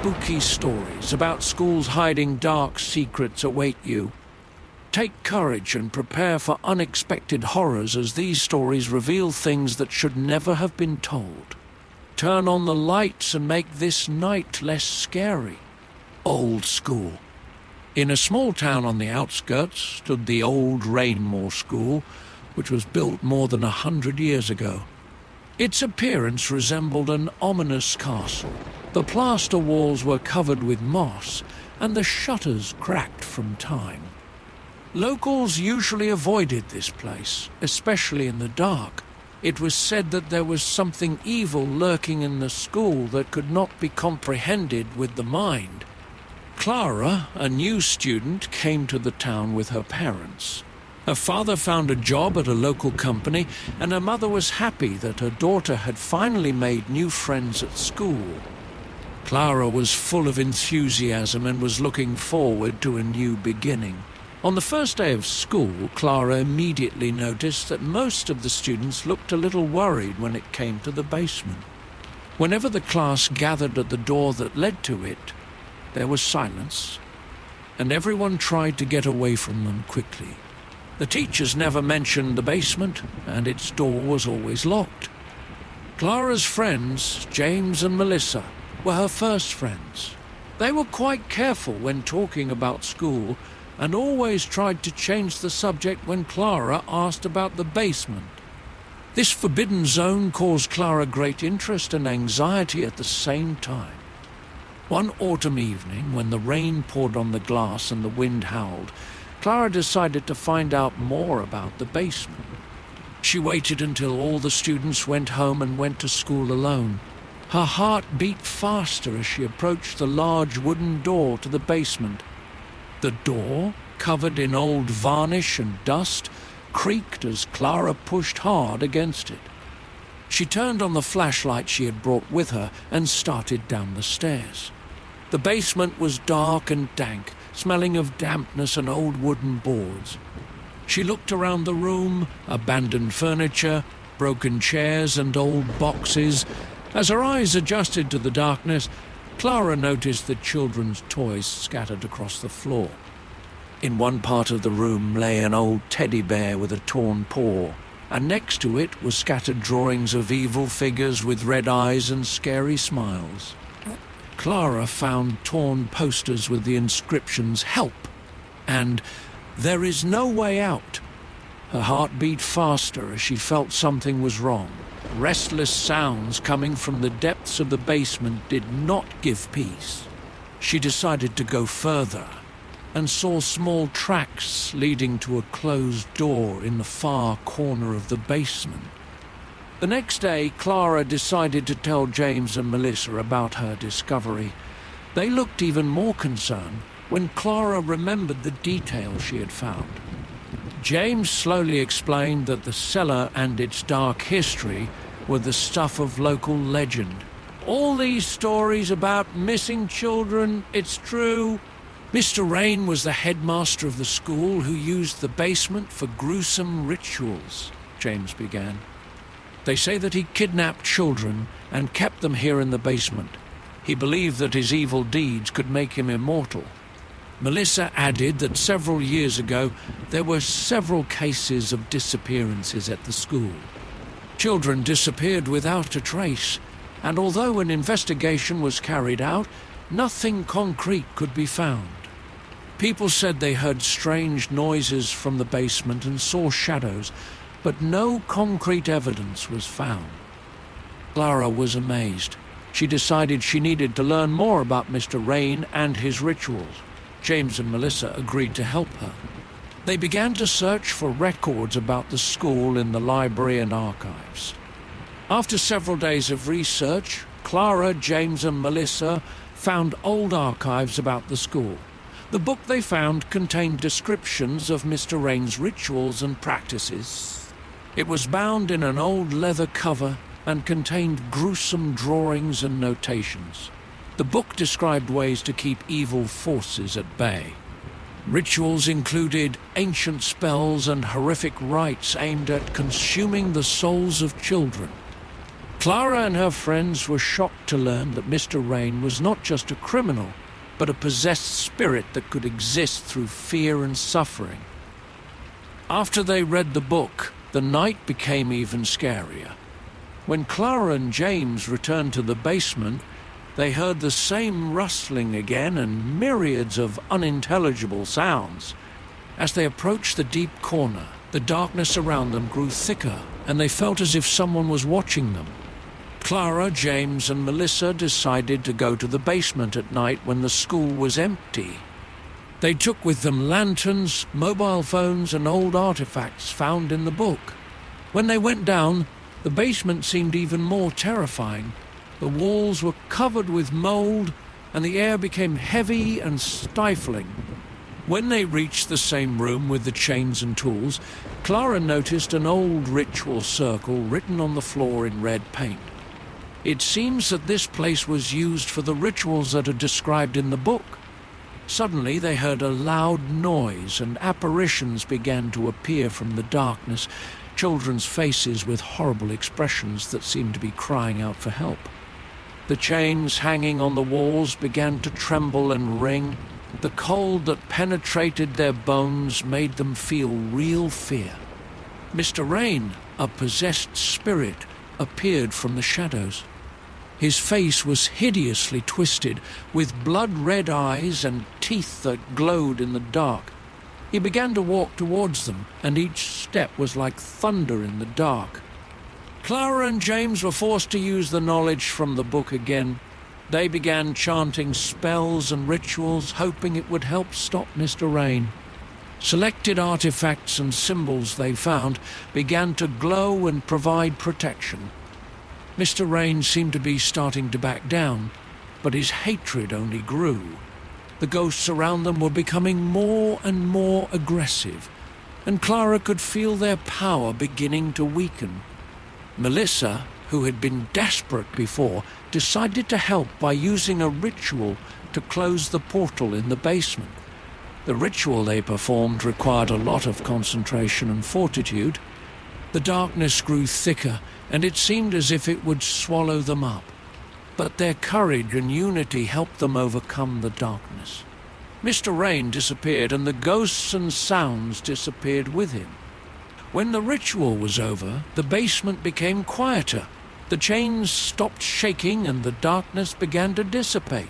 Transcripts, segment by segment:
spooky stories about schools hiding dark secrets await you. Take courage and prepare for unexpected horrors, as these stories reveal things that should never have been told. Turn on the lights and make this night less scary. Old School. In a small town on the outskirts stood the old Rainmore School, which was built more than 100 years ago. Its appearance resembled an ominous castle. The plaster walls were covered with moss, and the shutters cracked from time. Locals usually avoided this place, especially in the dark. It was said that there was something evil lurking in the school that could not be comprehended with the mind. Clara, a new student, came to the town with her parents. Her father found a job at a local company, and her mother was happy that her daughter had finally made new friends at school. Clara was full of enthusiasm and was looking forward to a new beginning. On the first day of school, Clara immediately noticed that most of the students looked a little worried when it came to the basement. Whenever the class gathered at the door that led to it, there was silence, and everyone tried to get away from them quickly. The teachers never mentioned the basement, and its door was always locked. Clara's friends, James and Melissa, were her first friends. They were quite careful when talking about school, and always tried to change the subject when Clara asked about the basement. This forbidden zone caused Clara great interest and anxiety at the same time. One autumn evening, when the rain poured on the glass and the wind howled, Clara decided to find out more about the basement. She waited until all the students went home and went to school alone. Her heart beat faster as she approached the large wooden door to the basement. The door, covered in old varnish and dust, creaked as Clara pushed hard against it. She turned on the flashlight she had brought with her and started down the stairs. The basement was dark and dank, smelling of dampness and old wooden boards. She looked around the room, abandoned furniture, broken chairs and old boxes. As her eyes adjusted to the darkness, Clara noticed the children's toys scattered across the floor. In one part of the room lay an old teddy bear with a torn paw, and next to it were scattered drawings of evil figures with red eyes and scary smiles. Clara found torn posters with the inscriptions "Help" and "There is no way out." Her heart beat faster as she felt something was wrong. Restless sounds coming from the depths of the basement did not give peace. She decided to go further and saw small tracks leading to a closed door in the far corner of the basement. The next day, Clara decided to tell James and Melissa about her discovery. They looked even more concerned when Clara remembered the details she had found. James slowly explained that the cellar and its dark history were the stuff of local legend. All these stories about missing children, it's true. Mr. Rain was the headmaster of the school who used the basement for gruesome rituals, James began. They say that he kidnapped children and kept them here in the basement. He believed that his evil deeds could make him immortal. Melissa added that several years ago there were several cases of disappearances at the school. Children disappeared without a trace, and although an investigation was carried out, nothing concrete could be found. People said they heard strange noises from the basement and saw shadows, but no concrete evidence was found. Clara was amazed. She decided she needed to learn more about Mr. Rain and his rituals. James and Melissa agreed to help her. They began to search for records about the school in the library and archives. After several days of research, Clara, James and Melissa found old archives about the school. The book they found contained descriptions of Mr. Rain's rituals and practices. It was bound in an old leather cover and contained gruesome drawings and notations. The book described ways to keep evil forces at bay. Rituals included ancient spells and horrific rites aimed at consuming the souls of children. Clara and her friends were shocked to learn that Mr. Rain was not just a criminal, but a possessed spirit that could exist through fear and suffering. After they read the book, the night became even scarier. When Clara and James returned to the basement, they heard the same rustling again and myriads of unintelligible sounds. As they approached the deep corner, the darkness around them grew thicker, and they felt as if someone was watching them. Clara, James, and Melissa decided to go to the basement at night when the school was empty. They took with them lanterns, mobile phones, and old artifacts found in the book. When they went down, the basement seemed even more terrifying. The walls were covered with mold, and the air became heavy and stifling. When they reached the same room with the chains and tools, Clara noticed an old ritual circle written on the floor in red paint. It seems that this place was used for the rituals that are described in the book. Suddenly they heard a loud noise and apparitions began to appear from the darkness, children's faces with horrible expressions that seemed to be crying out for help. The chains hanging on the walls began to tremble and ring. The cold that penetrated their bones made them feel real fear. Mr. Rain, a possessed spirit, appeared from the shadows. His face was hideously twisted, with blood-red eyes and teeth that glowed in the dark. He began to walk towards them, and each step was like thunder in the dark. Clara and James were forced to use the knowledge from the book again. They began chanting spells and rituals, hoping it would help stop Mr. Rain. Selected artifacts and symbols they found began to glow and provide protection. Mr. Rain seemed to be starting to back down, but his hatred only grew. The ghosts around them were becoming more and more aggressive, and Clara could feel their power beginning to weaken. Melissa, who had been desperate before, decided to help by using a ritual to close the portal in the basement. The ritual they performed required a lot of concentration and fortitude. The darkness grew thicker, and it seemed as if it would swallow them up. But their courage and unity helped them overcome the darkness. Mr. Rain disappeared, and the ghosts and sounds disappeared with him. When the ritual was over, the basement became quieter. The chains stopped shaking, and the darkness began to dissipate.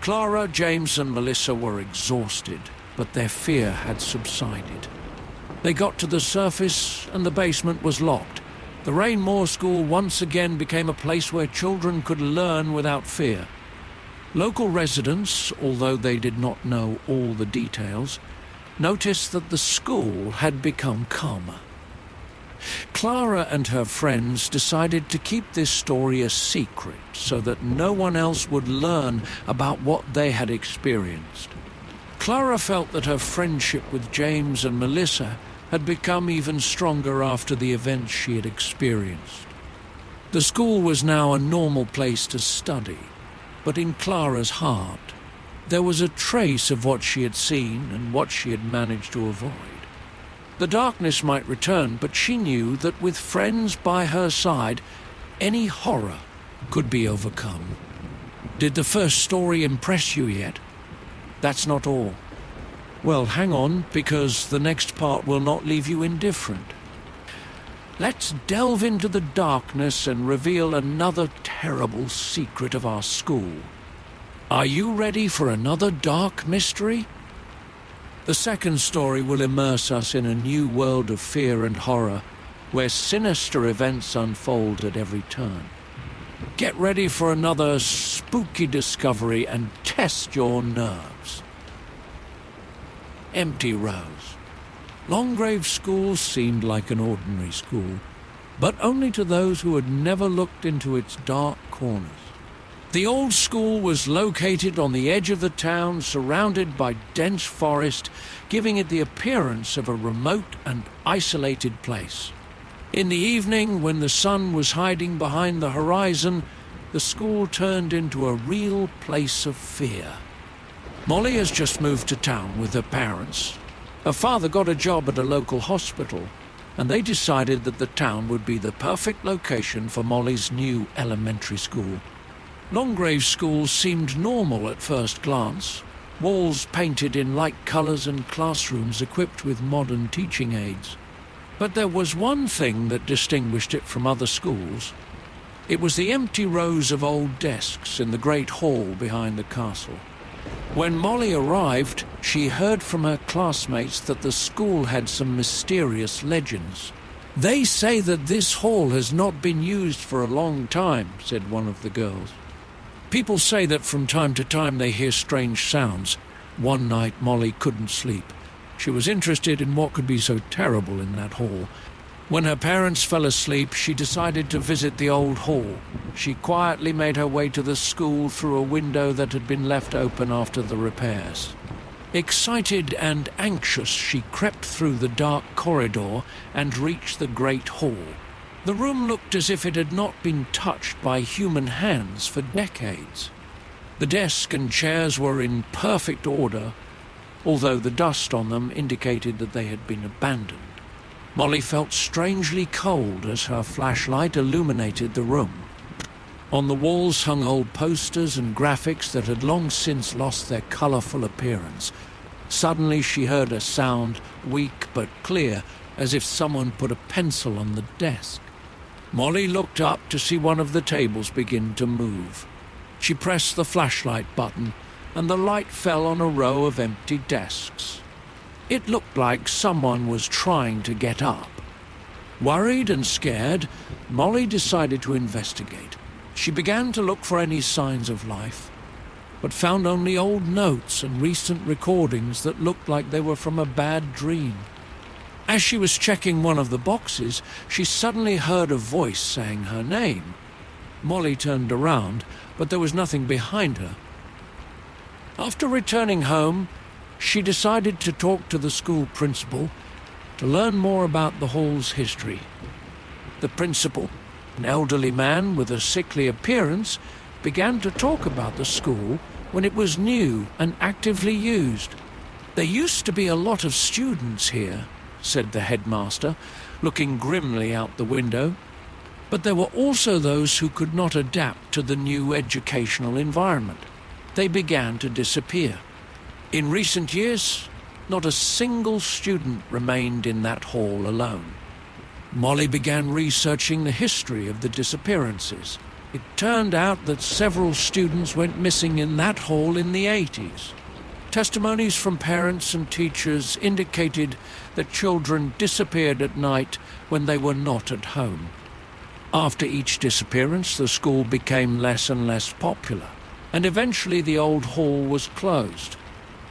Clara, James, and Melissa were exhausted, but their fear had subsided. They got to the surface, and the basement was locked. The Rainmore School once again became a place where children could learn without fear. Local residents, although they did not know all the details, noticed that the school had become calmer. Clara and her friends decided to keep this story a secret so that no one else would learn about what they had experienced. Clara felt that her friendship with James and Melissa had become even stronger after the events she had experienced. The school was now a normal place to study, but in Clara's heart, there was a trace of what she had seen and what she had managed to avoid. The darkness might return, but she knew that with friends by her side, any horror could be overcome. Did the first story impress you yet? That's not all. Well, hang on, because the next part will not leave you indifferent. Let's delve into the darkness and reveal another terrible secret of our school. Are you ready for another dark mystery? The second story will immerse us in a new world of fear and horror, where sinister events unfold at every turn. Get ready for another spooky discovery and test your nerves. Empty rows. Longgrave School seemed like an ordinary school, but only to those who had never looked into its dark corners. The old school was located on the edge of the town, surrounded by dense forest, giving it the appearance of a remote and isolated place. In the evening, when the sun was hiding behind the horizon, the school turned into a real place of fear. Molly has just moved to town with her parents. Her father got a job at a local hospital, and they decided that the town would be the perfect location for Molly's new elementary school. Longgrave School seemed normal at first glance, walls painted in light colours and classrooms equipped with modern teaching aids. But there was one thing that distinguished it from other schools. It was the empty rows of old desks in the great hall behind the castle. When Molly arrived, she heard from her classmates that the school had some mysterious legends. "They say that this hall has not been used for a long time," said one of the girls. "People say that from time to time they hear strange sounds. One night Molly couldn't sleep. She was interested in what could be so terrible in that hall. When her parents fell asleep, she decided to visit the old hall. She quietly made her way to the school through a window that had been left open after the repairs. Excited and anxious, she crept through the dark corridor and reached the great hall. The room looked as if it had not been touched by human hands for decades. The desk and chairs were in perfect order, although the dust on them indicated that they had been abandoned. Molly felt strangely cold as her flashlight illuminated the room. On the walls hung old posters and graphics that had long since lost their colourful appearance. Suddenly she heard a sound, weak but clear, as if someone put a pencil on the desk. Molly looked up to see one of the tables begin to move. She pressed the flashlight button, and the light fell on a row of empty desks. It looked like someone was trying to get up. Worried and scared, Molly decided to investigate. She began to look for any signs of life, but found only old notes and recent recordings that looked like they were from a bad dream. As she was checking one of the boxes, she suddenly heard a voice saying her name. Molly turned around, but there was nothing behind her. After returning home, she decided to talk to the school principal to learn more about the hall's history. The principal, an elderly man with a sickly appearance, began to talk about the school when it was new and actively used. "There used to be a lot of students here," said the headmaster, looking grimly out the window. "But there were also those who could not adapt to the new educational environment. They began to disappear. In recent years, not a single student remained in that hall alone." Molly began researching the history of the disappearances. It turned out that several students went missing in that hall in the 80s. Testimonies from parents and teachers indicated that children disappeared at night when they were not at home. After each disappearance, the school became less and less popular, and eventually the old hall was closed.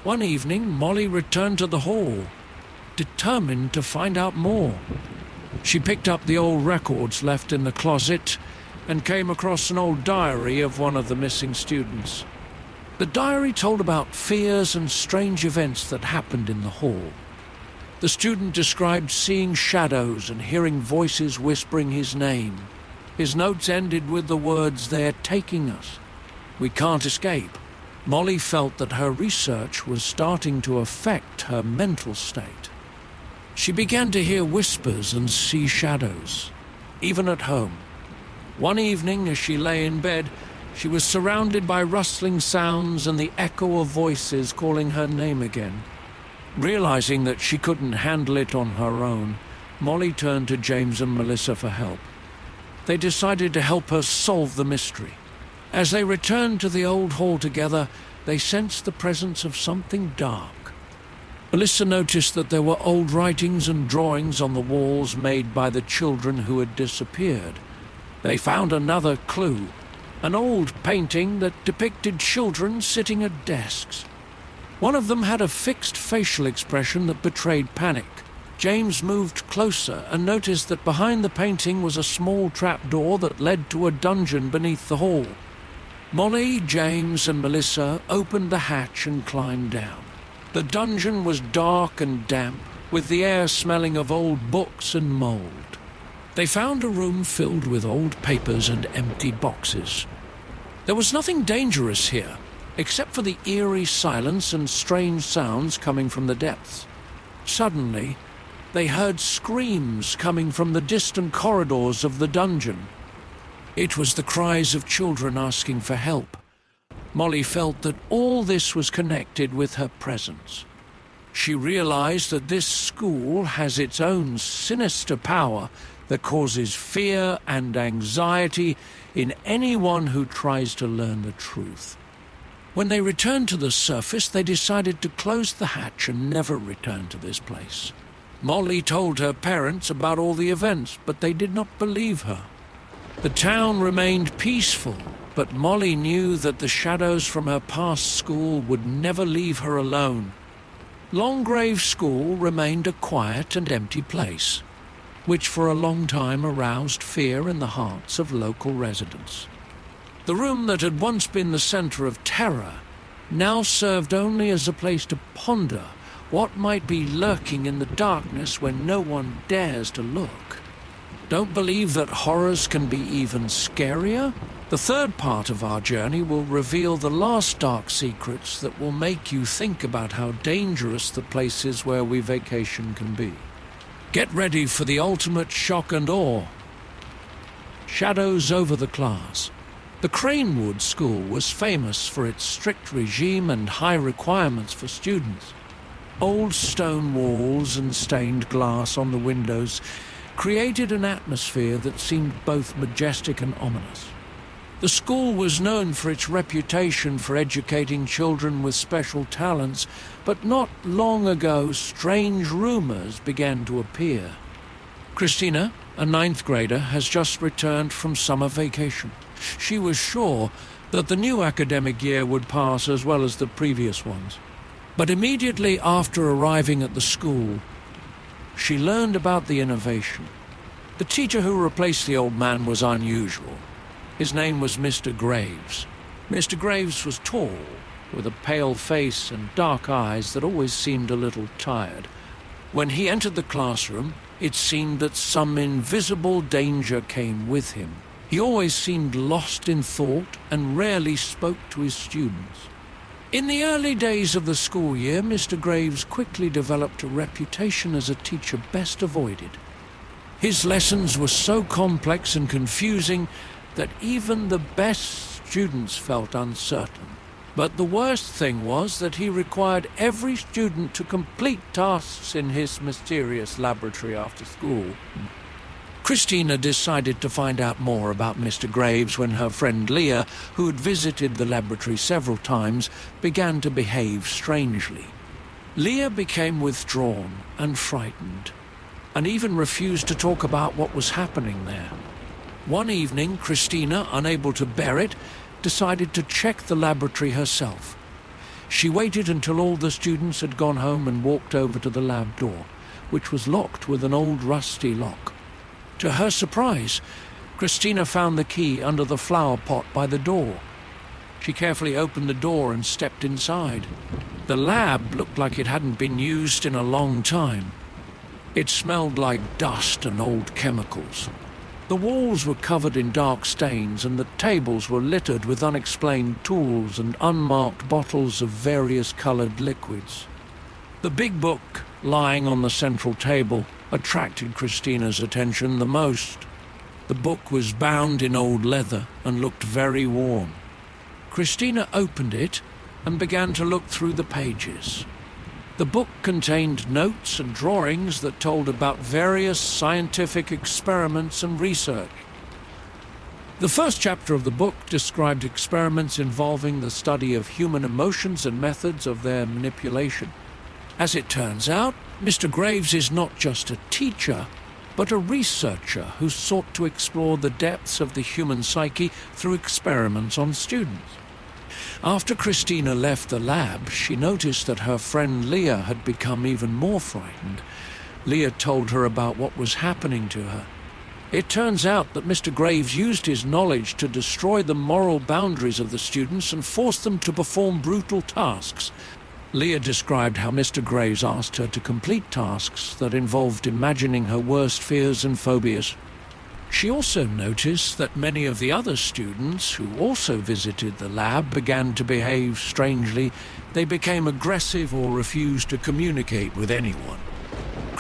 One evening, Molly returned to the hall, determined to find out more. She picked up the old records left in the closet and came across an old diary of one of the missing students. The diary told about fears and strange events that happened in the hall. The student described seeing shadows and hearing voices whispering his name. His notes ended with the words, "They're taking us. We can't escape." Molly felt that her research was starting to affect her mental state. She began to hear whispers and see shadows, even at home. One evening, as she lay in bed, she was surrounded by rustling sounds and the echo of voices calling her name again. Realizing that she couldn't handle it on her own, Molly turned to James and Melissa for help. They decided to help her solve the mystery. As they returned to the old hall together, they sensed the presence of something dark. Melissa noticed that there were old writings and drawings on the walls made by the children who had disappeared. They found another clue, an old painting that depicted children sitting at desks. One of them had a fixed facial expression that betrayed panic. James moved closer and noticed that behind the painting was a small trapdoor that led to a dungeon beneath the hall. Molly, James, and Melissa opened the hatch and climbed down. The dungeon was dark and damp, with the air smelling of old books and mold. They found a room filled with old papers and empty boxes. There was nothing dangerous here, except for the eerie silence and strange sounds coming from the depths. Suddenly, They heard screams coming from the distant corridors of the dungeon. It was the cries of children asking for help. Molly felt that all this was connected with her presence. She realized that this school has its own sinister power that causes fear and anxiety in anyone who tries to learn the truth. When they returned to the surface, they decided to close the hatch and never return to this place. Molly told her parents about all the events, but they did not believe her. The town remained peaceful, but Molly knew that the shadows from her past school would never leave her alone. Longgrave School remained a quiet and empty place, which for a long time aroused fear in the hearts of local residents. The room that had once been the center of terror now served only as a place to ponder what might be lurking in the darkness when no one dares to look. Don't believe that horrors can be even scarier? The third part of our journey will reveal the last dark secrets that will make you think about how dangerous the places where we vacation can be. Get ready for the ultimate shock and awe. Shadows over the class. The Cranewood School was famous for its strict regime and high requirements for students. Old stone walls and stained glass on the windows created an atmosphere that seemed both majestic and ominous. The school was known for its reputation for educating children with special talents, but not long ago strange rumors began to appear. Christina, a ninth grader, has just returned from summer vacation. She was sure that the new academic year would pass as well as the previous ones. But immediately after arriving at the school, she learned about the innovation. The teacher who replaced the old man was unusual. His name was Mr. Graves. Mr. Graves was tall, with a pale face and dark eyes that always seemed a little tired. When he entered the classroom, it seemed that some invisible danger came with him. He always seemed lost in thought and rarely spoke to his students. In the early days of the school year, Mr. Graves quickly developed a reputation as a teacher best avoided. His lessons were so complex and confusing that even the best students felt uncertain. But the worst thing was that he required every student to complete tasks in his mysterious laboratory after school. Christina decided to find out more about Mr. Graves when her friend Leah, who had visited the laboratory several times, began to behave strangely. Leah became withdrawn and frightened, and even refused to talk about what was happening there. One evening, Christina, unable to bear it, decided to check the laboratory herself. She waited until all the students had gone home and walked over to the lab door, which was locked with an old rusty lock. To her surprise, Christina found the key under the flower pot by the door. She carefully opened the door and stepped inside. The lab looked like it hadn't been used in a long time. It smelled like dust and old chemicals. The walls were covered in dark stains, and the tables were littered with unexplained tools and unmarked bottles of various colored liquids. The big book lying on the central table attracted Christina's attention the most. The book was bound in old leather and looked very worn. Christina opened it and began to look through the pages. The book contained notes and drawings that told about various scientific experiments and research. The first chapter of the book described experiments involving the study of human emotions and methods of their manipulation. As it turns out, Mr. Graves is not just a teacher, but a researcher who sought to explore the depths of the human psyche through experiments on students. After Christina left the lab, she noticed that her friend Leah had become even more frightened. Leah told her about what was happening to her. It turns out that Mr. Graves used his knowledge to destroy the moral boundaries of the students and force them to perform brutal tasks. Leah described how Mr. Graves asked her to complete tasks that involved imagining her worst fears and phobias. She also noticed that many of the other students who also visited the lab began to behave strangely. They became aggressive or refused to communicate with anyone.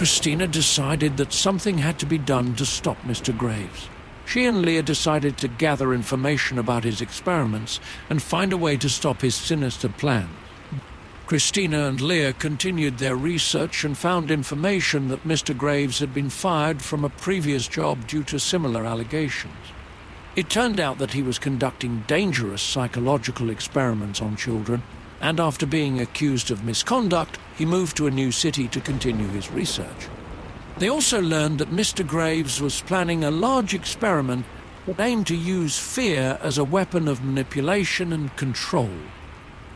Christina decided that something had to be done to stop Mr. Graves. She and Leah decided to gather information about his experiments and find a way to stop his sinister plans. Christina and Leah continued their research and found information that Mr. Graves had been fired from a previous job due to similar allegations. It turned out that he was conducting dangerous psychological experiments on children, and after being accused of misconduct, he moved to a new city to continue his research. They also learned that Mr. Graves was planning a large experiment that aimed to use fear as a weapon of manipulation and control.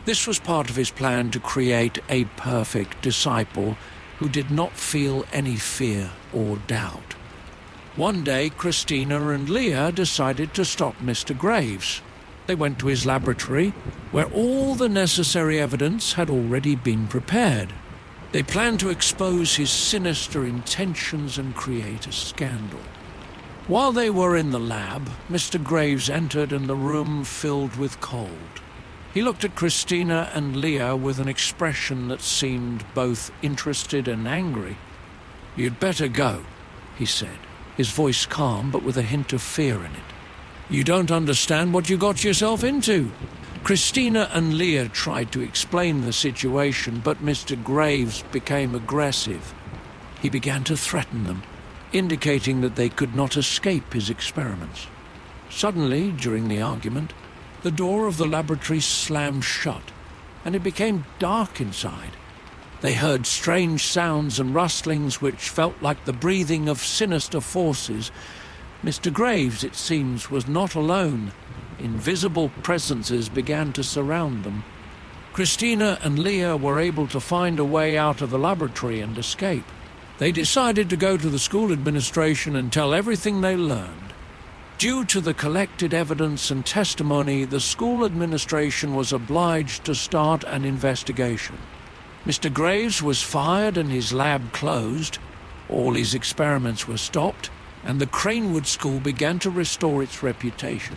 This was part of his plan to create a perfect disciple who did not feel any fear or doubt. One day, Christina and Leah decided to stop Mr. Graves. They went to his laboratory, where all the necessary evidence had already been prepared. They planned to expose his sinister intentions and create a scandal. While they were in the lab, Mr. Graves entered and the room filled with cold. He looked at Christina and Leah with an expression that seemed both interested and angry. "You'd better go," he said, his voice calm but with a hint of fear in it. "You don't understand what you got yourself into." Christina and Leah tried to explain the situation, but Mr. Graves became aggressive. He began to threaten them, indicating that they could not escape his experiments. Suddenly, during the argument, the door of the laboratory slammed shut, and it became dark inside. They heard strange sounds and rustlings which felt like the breathing of sinister forces. Mr. Graves, it seems, was not alone. Invisible presences began to surround them. Christina and Leah were able to find a way out of the laboratory and escape. They decided to go to the school administration and tell everything they learned. Due to the collected evidence and testimony, the school administration was obliged to start an investigation. Mr. Graves was fired and his lab closed. All his experiments were stopped, and the Cranewood School began to restore its reputation.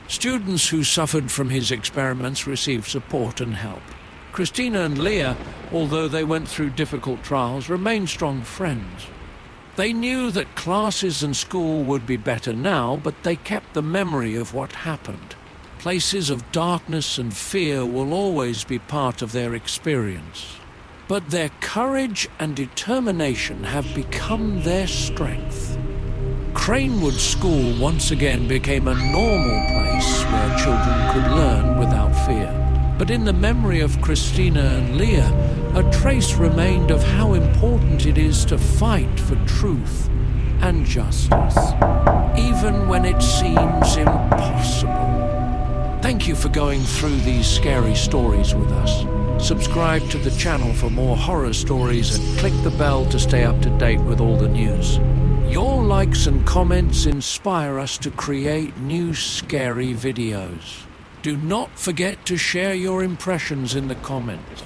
Students who suffered from his experiments received support and help. Christina and Leah, although they went through difficult trials, remained strong friends. They knew that classes and school would be better now, but they kept the memory of what happened. Places of darkness and fear will always be part of their experience. But their courage and determination have become their strength. Cranewood School once again became a normal place where children could learn without fear. But in the memory of Christina and Leah, a trace remained of how important it is to fight for truth and justice, even when it seems impossible. Thank you for going through these scary stories with us. Subscribe to the channel for more horror stories and click the bell to stay up to date with all the news. Your likes and comments inspire us to create new scary videos. Do not forget to share your impressions in the comments.